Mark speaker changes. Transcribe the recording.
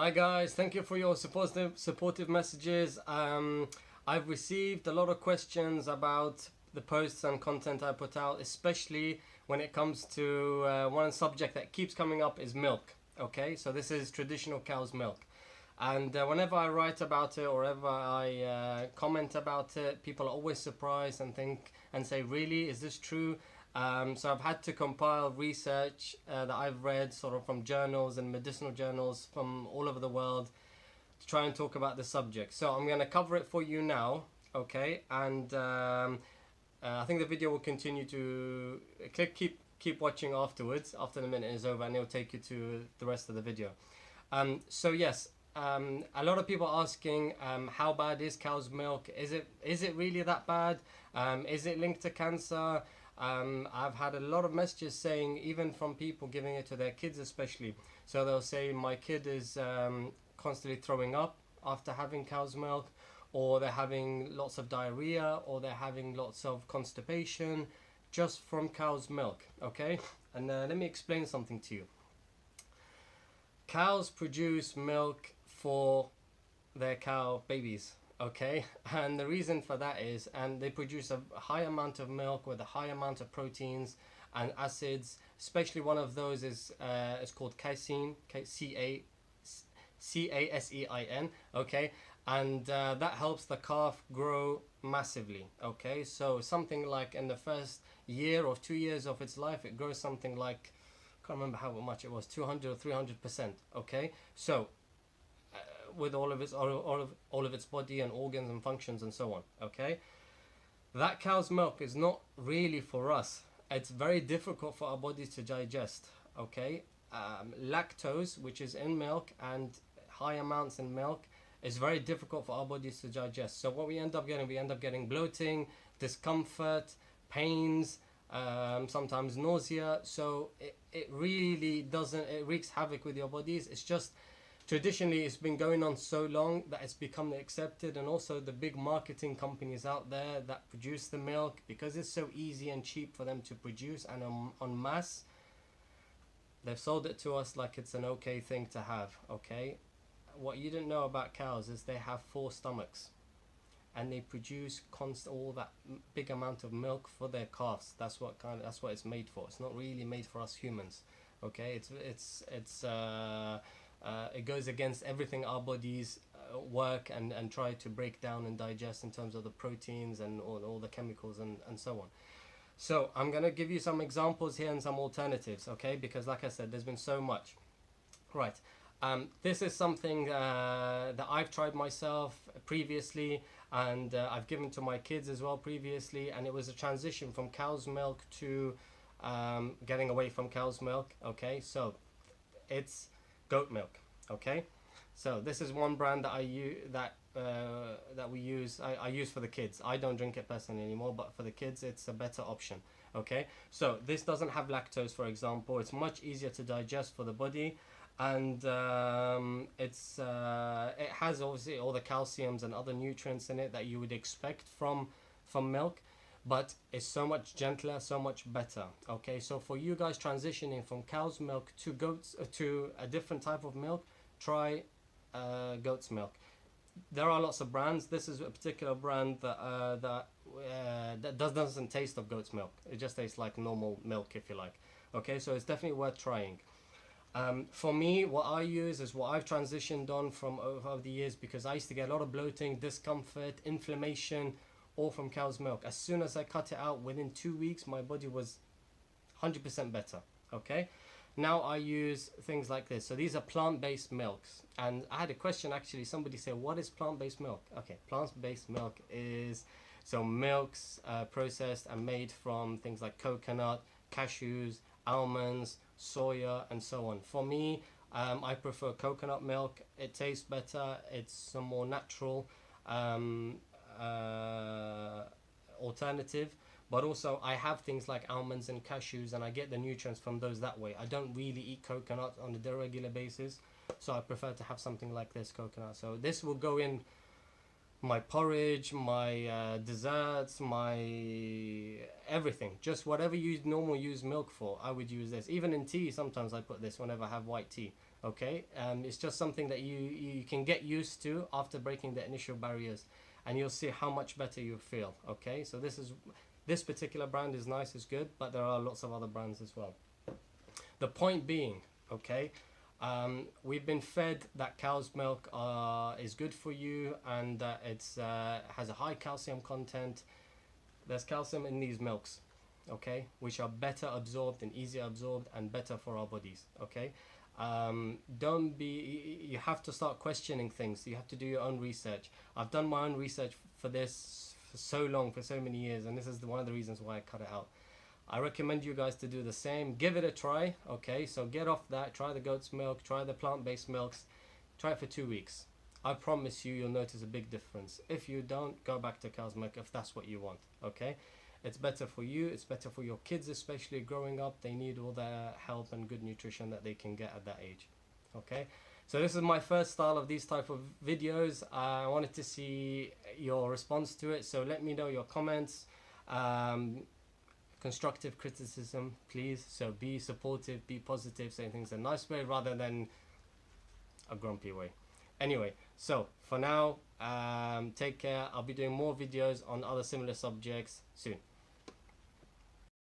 Speaker 1: Hi guys, thank you for your supportive messages. I've received a lot of questions about the posts and content I put out, especially when it comes to one subject that keeps coming up is milk. Okay, so this is traditional cow's milk. And whenever I write about it or ever I comment about it, people are always surprised and think and say, really, is this true? So I've had to compile research that I've read sort of from journals and medicinal journals from all over the world to try and talk about the subject. So I'm going to cover it for you now, okay? And I think the video will continue to keep watching afterwards, after the minute is over, and it'll take you to the rest of the video. So yes, a lot of people are asking how bad is cow's milk? Is it really that bad? Is it linked to cancer? I've had a lot of messages saying, even from people giving it to their kids especially, so they'll say my kid is constantly throwing up after having cow's milk, or they're having lots of diarrhea, or they're having lots of constipation just from cow's milk. Okay, and let me explain something to you. Cows produce milk for their cow babies, okay, and the reason for that is, and they produce a high amount of milk with a high amount of proteins and acids, especially one of those is called casein, casein, okay, and that helps the calf grow massively, okay. So something like in the first year or 2 years of its life, it grows something like, I can't remember how much it was, 200 or 300%, okay. So with all of its body and organs and functions and so on, okay. That cow's milk is not really for us. It's very difficult for our bodies to digest, okay. Lactose, which is in milk, and high amounts in milk, is very difficult for our bodies to digest. So what we end up getting bloating, discomfort, pains, sometimes nausea. So it really doesn't, it wreaks havoc with your bodies. It's just, traditionally it's been going on so long that it's become accepted, and also the big marketing companies out there that produce the milk, because it's so easy and cheap for them to produce and en masse, they've sold it to us like it's an okay thing to have, okay. What you didn't know about cows is they have 4 stomachs, and they produce all that big amount of milk for their calves. That's what it's made for. It's not really made for us humans, okay. It goes against everything our bodies work and try to break down and digest in terms of the proteins and all the chemicals and so on. So I'm going to give you some examples here and some alternatives, okay, because like I said, there's been so much. Right, this is something that I've tried myself previously, and I've given to my kids as well previously, and it was a transition from cow's milk to getting away from cow's milk, okay. So it's goat milk, okay. So this is one brand that we use. I use for the kids. I don't drink it personally anymore, but for the kids it's a better option, okay. So this doesn't have lactose, for example. It's much easier to digest for the body, and it has obviously all the calciums and other nutrients in it that you would expect from milk, but it's so much gentler, so much better, okay. So for you guys transitioning from cow's milk to goats to a different type of milk, try goat's milk. There are lots of brands. This is a particular brand that doesn't taste of goat's milk. It just tastes like normal milk, if you like, okay. So it's definitely worth trying. For me, what I use is what I've transitioned on from over the years, because I used to get a lot of bloating, discomfort, inflammation, all from cow's milk. As soon as I cut it out, within 2 weeks my body was 100% better, okay. Now I use things like this. So these are plant-based milks, and I had a question actually. Somebody said, what is plant-based milk? Okay, plant-based milk is milks processed and made from things like coconut, cashews, almonds, soya, and so on. For me, I prefer coconut milk. It tastes better. It's some more natural alternative, but also I have things like almonds and cashews, and I get the nutrients from those that way. I don't really eat coconut on a regular basis, so I prefer to have something like this, coconut. So this will go in my porridge, my desserts, my everything. Just whatever you normally use milk for, I would use this. Even in tea, sometimes I put this whenever I have white tea. Okay, it's just something that you can get used to after breaking the initial barriers, and you'll see how much better you feel. Okay, so this particular brand is nice, is good, but there are lots of other brands as well. The point being, okay, we've been fed that cow's milk is good for you, and that it's has a high calcium content. There's calcium in these milks, okay, which are better absorbed and easier absorbed and better for our bodies. Okay, don't be. You have to start questioning things. You have to do your own research. I've done my own research for this for so long, for so many years, and this is one of the reasons why I cut it out. I recommend you guys to do the same. Give it a try. Okay, so get off that. Try the goat's milk. Try the plant-based milks. Try it for 2 weeks. I promise you, you'll notice a big difference. If you don't, go back to cow's milk if that's what you want. Okay, it's better for you. It's better for your kids, especially growing up. They need all the help and good nutrition that they can get at that age. Okay, so this is my first style of these type of videos. I wanted to see your response to it. So let me know your comments. Constructive criticism, please. So be supportive, be positive, say things in a nice way rather than a grumpy way. Anyway, so for now, take care. I'll be doing more videos on other similar subjects soon.